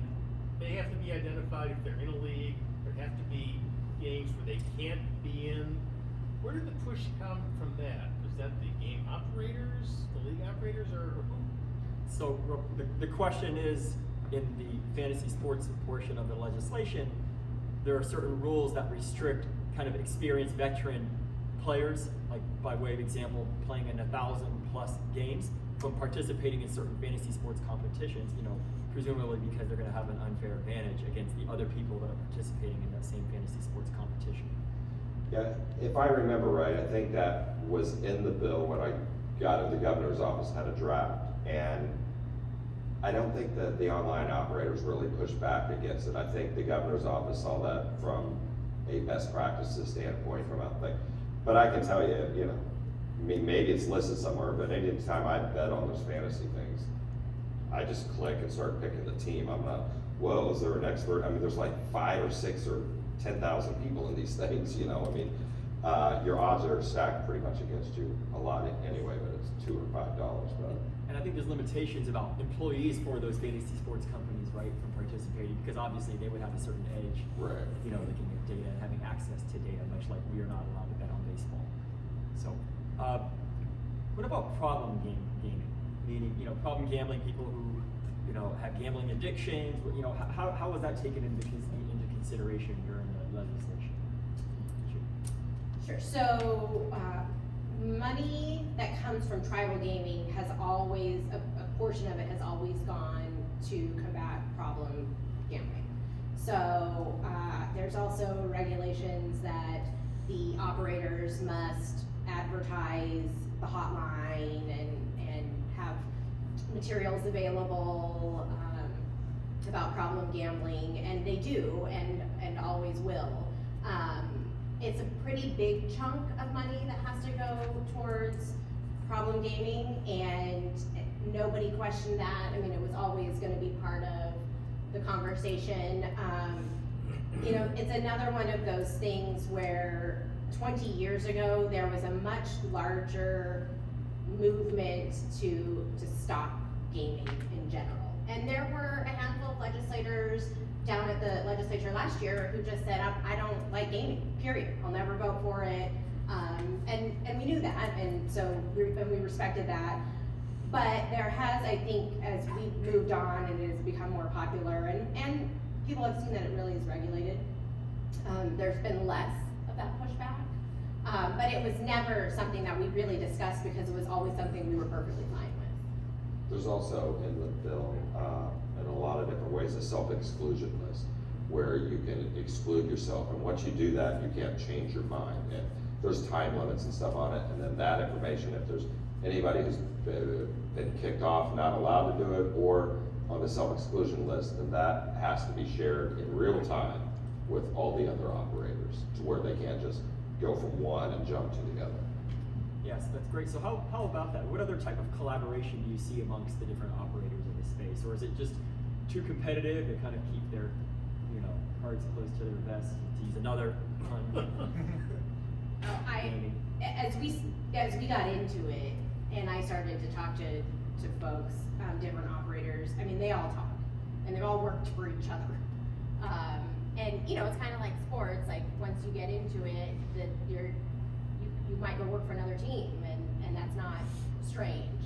they have to be identified if they're in a league. There have to be games where they can't be in. Where did the push come from that? Was that the game operators, the league operators, or who? So the question is, in the fantasy sports portion of the legislation, there are certain rules that restrict kind of experienced veteran players, like by way of example, playing in 1,000+ games, from participating in certain fantasy sports competitions, presumably because they're going to have an unfair advantage against the other people that are participating in that same fantasy sports competition. Yeah, if I remember right, I think that was in the bill when I got it. The governor's office had a draft, and I don't think that the online operators really pushed back against it. I think the governor's office saw that from a best practices standpoint from out there. But I can tell you, I mean, maybe it's listed somewhere, but any time I bet on those fantasy things, I just click and start picking the team. I'm not, whoa, is there an expert? I mean, there's like 5 or 6 or 10,000 people in these things, I mean, your odds are stacked pretty much against you a lot anyway, but it's $2 or $5. But And I think there's limitations about employees for those fantasy sports companies, right, from participating, because obviously they would have a certain edge, right. Looking at data and having access to data, much like we are not allowed to bet on baseball. So, what about problem gaming? Meaning, problem gambling, people who, have gambling addictions. How was that taken into consideration during the legislation? Sure. So money that comes from tribal gaming has always, of portion of it has always gone to combat problem gambling. So there's also regulations that the operators must advertise the hotline and have materials available about problem gambling, and they do and always will. It's a pretty big chunk of money that has to go towards problem gaming, and nobody questioned that. I mean, it was always gonna be part of the conversation. You know, it's another one of those things where 20 years ago, there was a much larger movement to stop gaming in general. And there were a handful of legislators down at the legislature last year who just said, I don't like gaming, period. I'll never vote for it. And we knew that, and so we respected that. But there has, I think, as we've moved on and it has become more popular, and people have seen that it really is regulated, there's been less of that pushback. But it was never something that we really discussed because it was always something we were perfectly fine with. There's also in the bill, in a lot of different ways, a self-exclusion list where you can exclude yourself, and once you do that, you can't change your mind. And there's time limits and stuff on it, and then that information, if there's anybody who's been kicked off, not allowed to do it, or on the self-exclusion list, then that has to be shared in real time with all the other operators to where they can't just go from one and jump to the other. Yes, that's great. So how about that? What other type of collaboration do you see amongst the different operators in this space? Or is it just too competitive to kind of keep their, you know, cards close to their vest, to use another pun? As we got into it, and I started to talk to folks, different operators, I mean, they all talk, and they've all worked for each other. And you know, it's kind of like sports. Like once you get into it, that you might go work for another team, and that's not strange.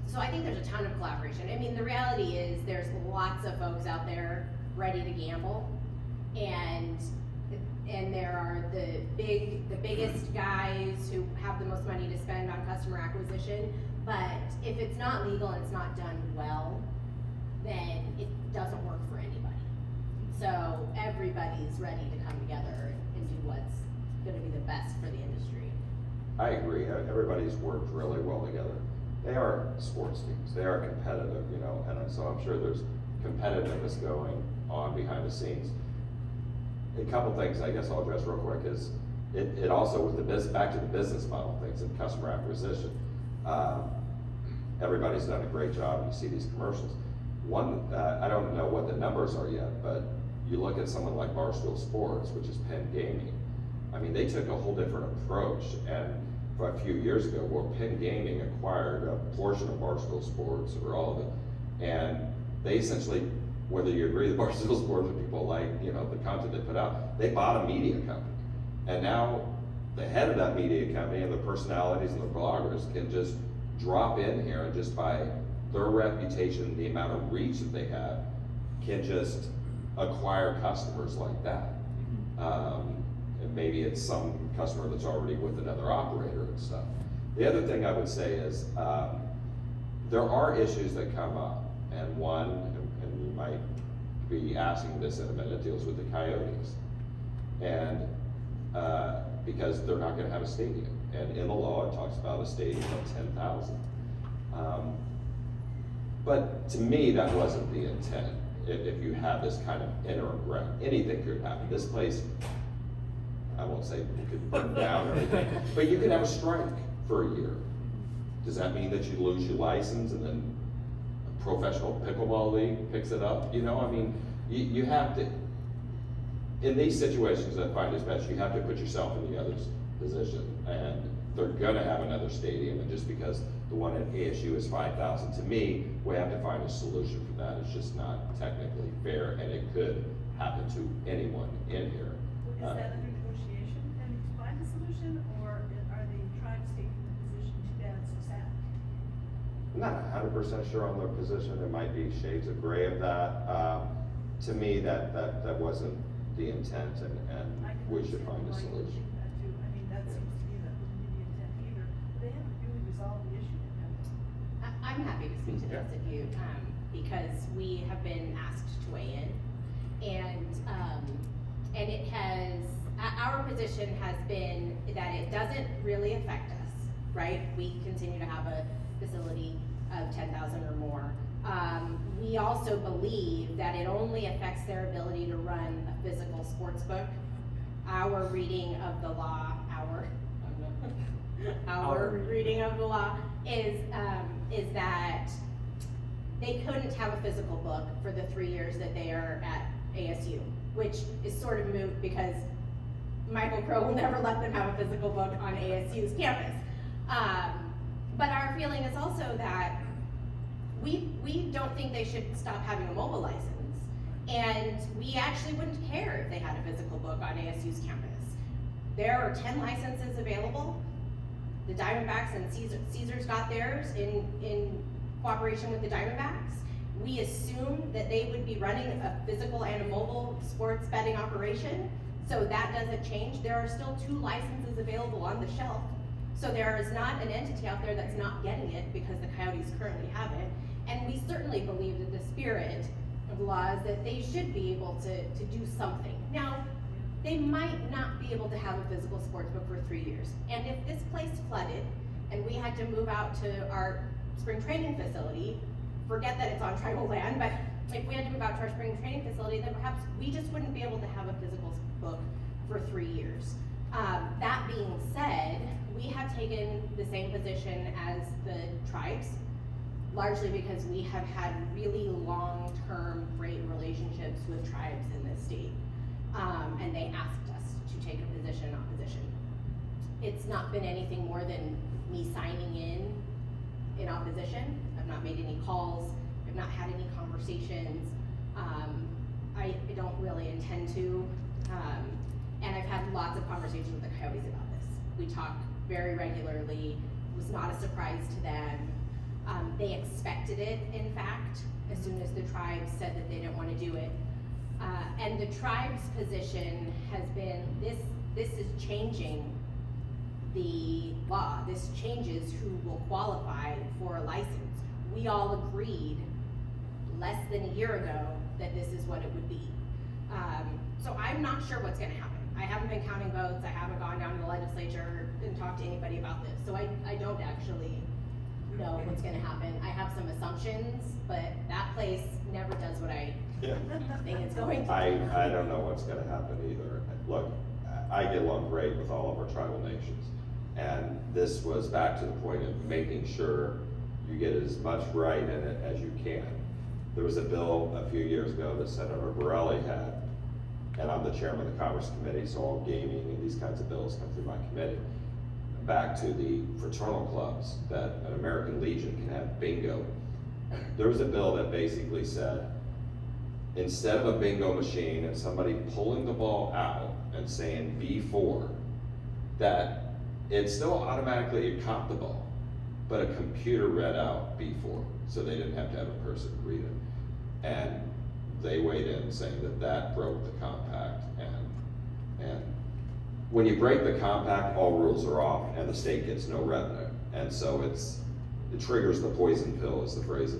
So I think there's a ton of collaboration. I mean, the reality is there's lots of folks out there ready to gamble, and there are the biggest guys who have the most money to spend on customer acquisition. But if it's not legal and it's not done well, then it doesn't work for anybody. So everybody's ready to come together and do what's going to be the best for the industry. I agree. Everybody's worked really well together. They are sports teams. They are competitive, you know, and so I'm sure there's competitiveness going on behind the scenes. A couple things I guess I'll address real quick is it also with the back to the business model things and customer acquisition. Everybody's done a great job. You see these commercials. One, I don't know what the numbers are yet, but you look at someone like Barstool Sports, which is Penn Gaming. I mean, they took a whole different approach, and a few years ago, where Penn Gaming acquired a portion of Barstool Sports, or all of it, and they essentially, whether you agree with Barstool Sports or people like, you know, the content they put out, they bought a media company. And now the head of that media company and the personalities and the bloggers can just drop in here and just by their reputation, the amount of reach that they have, can just acquire customers like that. And maybe it's some customer that's already with another operator and stuff. The other thing I would say is there are issues that come up, and one, and you might be asking this in a minute, deals with the Coyotes. And because they're not gonna have a stadium. And in the law, it talks about a stadium of 10,000. But to me, that wasn't the intent. If you have this kind of interim ground, anything could happen. This place, I won't say you could burn down or anything, but you could have a strike for a year. Does that mean that you lose your license and then a professional pickleball league picks it up? You know, I mean, you have to, in these situations I find is best, you have to put yourself in the other's position. And they're gonna have another stadium, and just because the one at ASU is 5,000, to me, we have to find a solution for that. It's just not technically fair, and it could happen to anyone in here. Is that under negotiation, and to find a solution, or are the tribes taking the position, too bad, so sad? I'm not 100% sure on their position. There might be shades of gray of that. To me, that wasn't the intent, and we should find a solution. That too. I mean, that seems to me that wouldn't be the intent either. They haven't really resolved the issue. I'm happy speak to this if you, because we have been asked to weigh in. And it has, our position has been that it doesn't really affect us, right? We continue to have a facility of 10,000 or more. We also believe that it only affects their ability to run a physical sports book. Our reading of the law, our reading of the law is that they couldn't have a physical book for the 3 years that they are at ASU, which is sort of moot because Michael Crow will never let them have a physical book on ASU's campus. But our feeling is also that we don't think they should stop having a mobile license. And we actually wouldn't care if they had a physical book on ASU's campus. There are 10 licenses available. The Diamondbacks and Caesars got theirs in cooperation with the Diamondbacks. We assume that they would be running a physical and a mobile sports betting operation, so that doesn't change. There are still 2 licenses available on the shelf. So there is not an entity out there that's not getting it because the Coyotes currently have it. And we certainly believe that the spirit of the law is that they should be able to do something. Now, they might not be able to have a physical sports book for 3 years. And if this place flooded and we had to move out to our spring training facility, forget that it's on tribal land, but if we had to move out to our spring training facility, then perhaps we just wouldn't be able to have a physical book for 3 years. That being said, we have taken the same position as the tribes, largely because we have had really long-term great relationships with tribes in this state. And they asked us to take a position in opposition. It's not been anything more than me signing in opposition. I've not made any calls. I've not had any conversations. I don't really intend to. And I've had lots of conversations with the Coyotes about this. We talk very regularly. It was not a surprise to them. They expected it, in fact, as soon as the tribes said that they didn't want to do it. And the tribe's position has been, this is changing the law. This changes who will qualify for a license. We all agreed less than a year ago that this is what it would be. So I'm not sure what's gonna happen. I haven't been counting votes. I haven't gone down to the legislature and talked to anybody about this. So I don't actually know what's gonna happen. I have some assumptions, but that place never does what I think it's going to. I don't know what's gonna happen either. Look, I get along great with all of our tribal nations. And this was back to the point of making sure you get as much right in it as you can. There was a bill a few years ago that Senator Borelli had, and I'm the chairman of the Commerce Committee, so all gaming and these kinds of bills come through my committee. Back to the fraternal clubs, that an American Legion can have bingo. There was a bill that basically said, instead of a bingo machine and somebody pulling the ball out and saying B4, that it still automatically caught the ball, but a computer read out B4, so they didn't have to have a person read it. And they weighed in saying that that broke the compact, and when you break the compact, all rules are off and the state gets no revenue. And so it triggers the poison pill is the phrase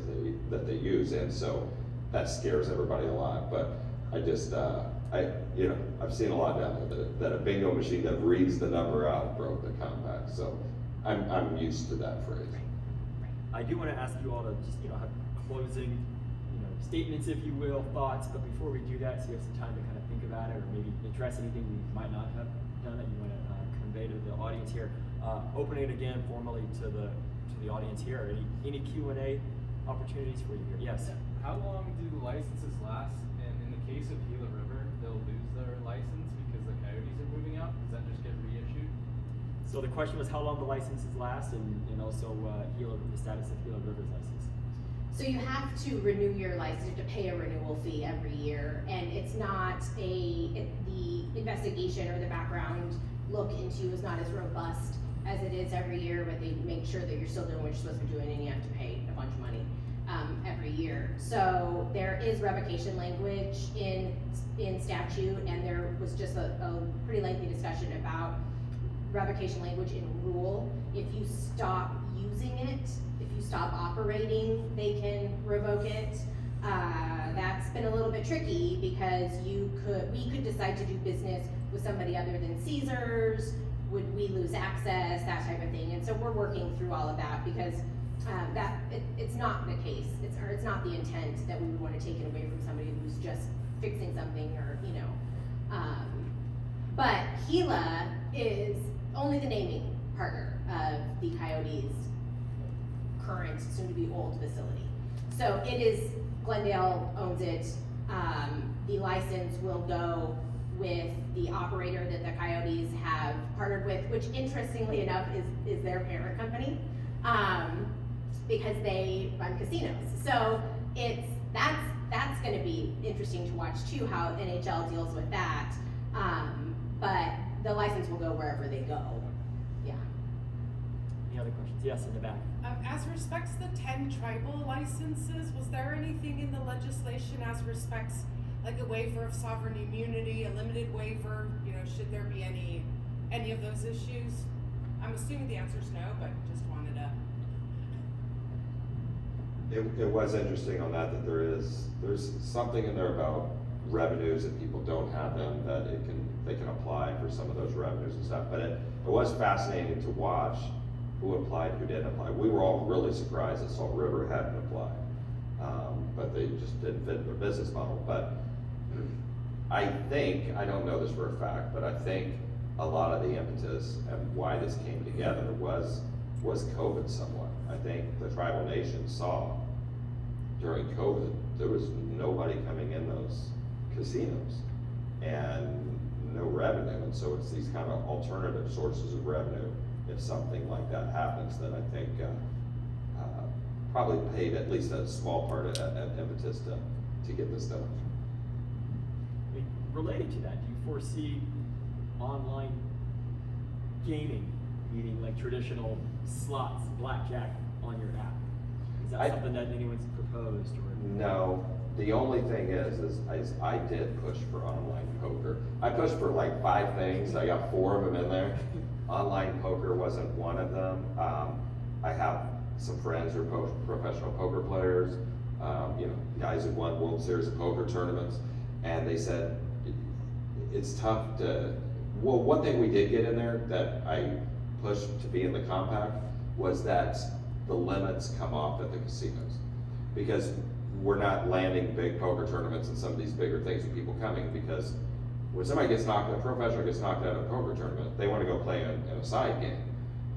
that they use. And so that scares everybody a lot. But I just, I've seen a lot down there that a bingo machine that reads the number out broke the compact. So I'm used to that phrase. I do want to ask you all to just, have closing, statements, if you will, thoughts. But before we do that, so you have some time to kind of think about it, or maybe address anything we might not have done that you want to convey to the audience here. Opening it again formally to the audience here. Any Q&A opportunities for you here? Yes. How long do the licenses last? And in the case of Gila River, they'll lose their license because the Coyotes are moving out. Does that just get reissued? So the question was how long the licenses last, and also the status of Gila River's license. So you have to renew your license. You have to pay a renewal fee every year, and it's not the investigation or the background look into is not as robust as it is every year, but they make sure that you're still doing what you're supposed to be doing, and you have to pay a bunch of money every year. So there is revocation language in statute, and there was just a pretty lengthy discussion about revocation language in rule. If you stop using it, if you stop operating, they can revoke it. That's been a little bit tricky because we could decide to do business with somebody other than Caesars. Would we lose access, that type of thing? And so we're working through all of that because it's not the case. It's not the intent that we would want to take it away from somebody who's just fixing something or, you know. But Gila is only the naming partner of the Coyotes' current, soon-to-be old facility. So it is, Glendale owns it. The license will go with the operator that the Coyotes have partnered with, which interestingly enough is their parent company, because they run casinos. So that's going to be interesting to watch too, how NHL deals with that. But the license will go wherever they go. Yeah. Any other questions? Yes, in the back. As respects the 10 tribal licenses, was there anything in the legislation as respects like a waiver of sovereign immunity, a limited waiver, you know, should there be any of those issues? I'm assuming the answer is no, but just wanted to. It was interesting on that there's something in there about revenues that people don't have them, that they can apply for some of those revenues and stuff. But it was fascinating to watch who applied, who didn't apply. We were all really surprised that Salt River hadn't applied, but they just didn't fit their business model. But I think, I don't know this for a fact, but I think a lot of the impetus and why this came together was COVID somewhat. I think the tribal nations saw during COVID, there was nobody coming in those casinos and no revenue. And so it's these kind of alternative sources of revenue. If something like that happens, then I think probably paid at least a small part of impetus to get this done. I mean, related to that, do you foresee online gaming, meaning like traditional slots, blackjack on your app? Is that something that anyone's proposed? Or? No. The only thing is I did push for online poker. I pushed for like 5 things. I got 4 of them in there. Online poker wasn't one of them. I have some friends who are professional poker players, you know, guys who won World Series of Poker tournaments, and they said it's tough to. Well, one thing we did get in there that I pushed to be in the compact was that the limits come off at the casinos, because we're not landing big poker tournaments and some of these bigger things with people coming, because when somebody gets knocked, a professional gets knocked out of a poker tournament, they want to go play in a side game.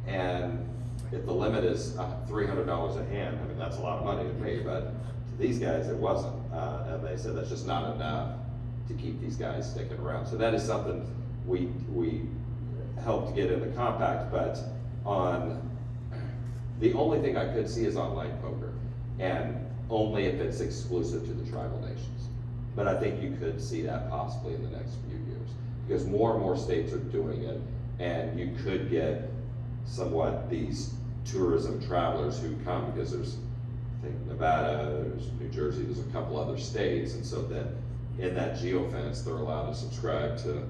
And if the limit is $300 a hand, I mean, that's a lot of money to me, but to these guys, it wasn't. And they said that's just not enough to keep these guys sticking around. So that is something we helped get in the compact, but the only thing I could see is online poker, and only if it's exclusive to the tribal nations. But I think you could see that possibly in the next few years, because more and more states are doing it, and you could get somewhat these tourism travelers who come, because there's, I think, Nevada, there's New Jersey, there's a couple other states, and so then in that geofence, they're allowed to subscribe to,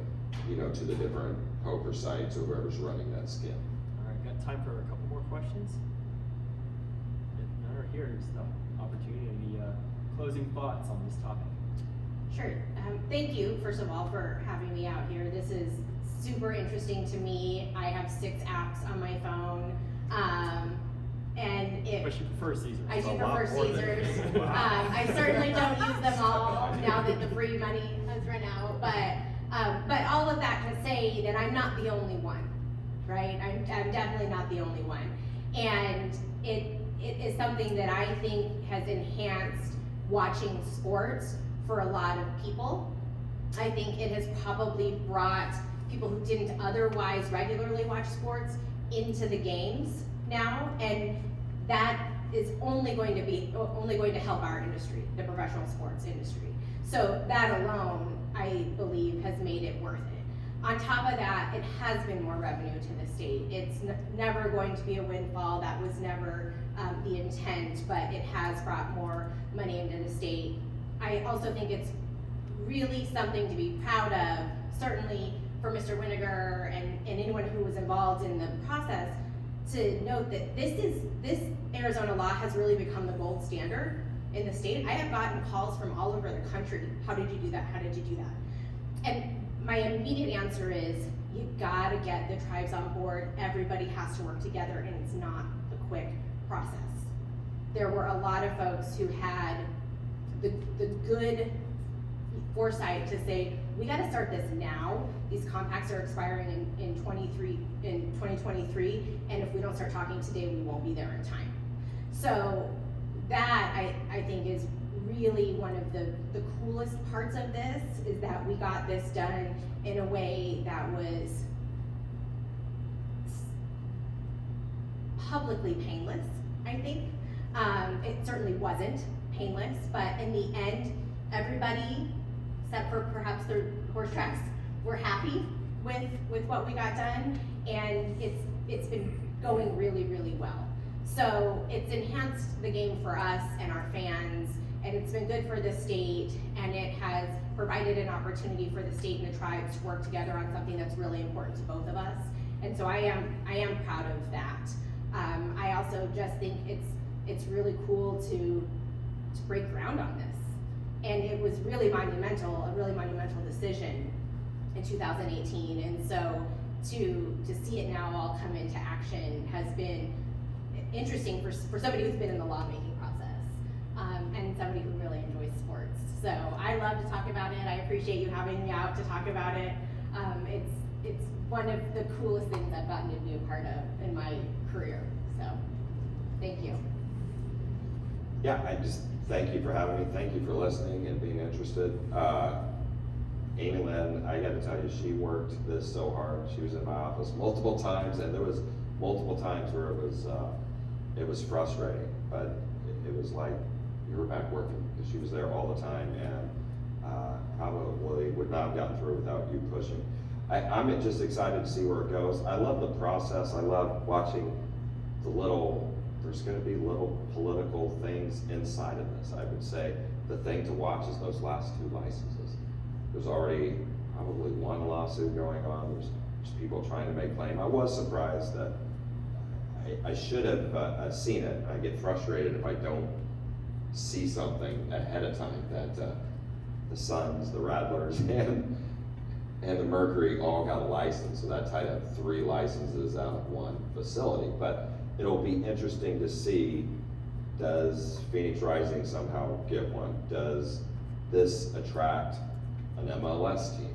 you know, to the different poker sites or whoever's running that skin. All right, got time for a couple more questions? If none are here, here's the opportunity. Closing thoughts on this topic? Sure. Thank you, first of all, for having me out here. This is super interesting to me. I have 6 apps on my phone. But you prefer Caesars. I do a prefer lot more than- Caesars. Wow. I certainly don't use them all now that the free money has run out. But all of that to say that I'm not the only one, right? I'm definitely not the only one. And it is something that I think has enhanced watching sports for a lot of people. I think it has probably brought people who didn't otherwise regularly watch sports into the games now, and that is only going to help our industry, the professional sports industry. So that alone, I believe, has made it worth it. On top of that, it has been more revenue to the state. It's never going to be a windfall. That was never the intent, but it has brought more money into the state. I also think it's really something to be proud of, certainly for Mr. Winiger and anyone who was involved involved in the process to note that this Arizona law has really become the gold standard in the state. I have gotten calls from all over the country. How did you do that? How did you do that? And my immediate answer is, you gotta get the tribes on board. Everybody has to work together, and it's not a quick process. There were a lot of folks who had the good foresight to say, we gotta start this now. These compacts are expiring in 2023, and if we don't start talking today, we won't be there in time. So that, I think, is really one of the coolest parts of this, is that we got this done in a way that was publicly painless, I think. It certainly wasn't painless, but in the end, everybody, except for perhaps the horse tracks, were happy with what we got done, and it's been going really, really well. So it's enhanced the game for us and our fans, and it's been good for the state, and it has provided an opportunity for the state and the tribes to work together on something that's really important to both of us. And so I am proud of that. I also just think it's really cool to break ground on this. And it was really monumental, a really monumental decision in 2018. And so to see it now all come into action has been interesting for somebody who's been in the lawmaking process, and somebody who really enjoys sports. So I love to talk about it. I appreciate you having me out to talk about it. It's one of the coolest things I've gotten to be a part of in my career. So thank you. Yeah, I just thank you for having me. Thank you for listening and being interested. Amilyn, I got to tell you, she worked this so hard. She was in my office multiple times, and there was multiple times where it was frustrating, but it was like you were back working, because she was there all the time, and probably would not have gotten through without you pushing. I'm just excited to see where it goes. I love the process. I love watching there's going to be little political things inside of this. I would say the thing to watch is those last two licenses. There's already probably one lawsuit going on. There's people trying to make claim. I was surprised that I should have seen it. I get frustrated if I don't see something ahead of time that the Suns, the Rattlers, and the Mercury all got a license. So that tied up 3 licenses out of one facility. But it'll be interesting to see, does Phoenix Rising somehow get one? Does this attract an MLS team?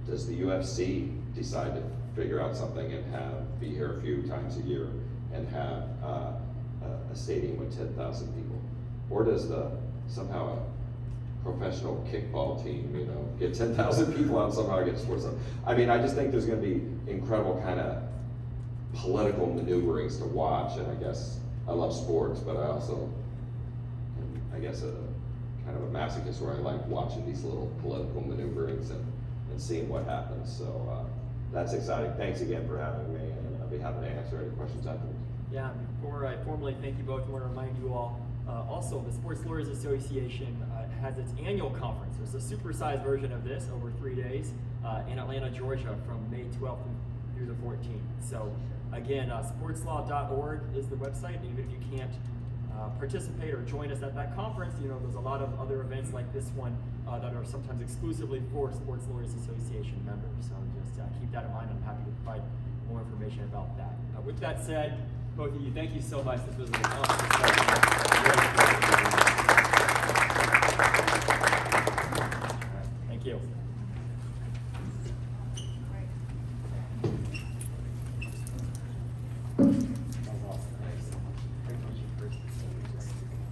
Does the UFC decide to figure out something and be here a few times a year and have a stadium with 10,000 people? Or does somehow a professional kickball team, get 10,000 people out and somehow get sports on? I mean, I just think there's going to be incredible kind of political maneuverings to watch, and I guess I love sports, but I also, I guess, a kind of a masochist where I like watching these little political maneuverings and seeing what happens. So that's exciting. Thanks again for having me, and I'll be happy to answer any questions afterwards. Yeah, before I formally thank you both, I want to remind you all, also the Sports Lawyers Association has its annual conference. There's a supersized version of this over 3 days in Atlanta, Georgia from May 12th through the 14th. So again, sportslaw.org is the website. Even if you can't participate or join us at that conference, there's a lot of other events like this one that are sometimes exclusively for Sports Lawyers Association members. So just keep that in mind. I'm happy to provide more information about that. With that said, both of you, thank you so much. This was an awesome discussion. Thank you.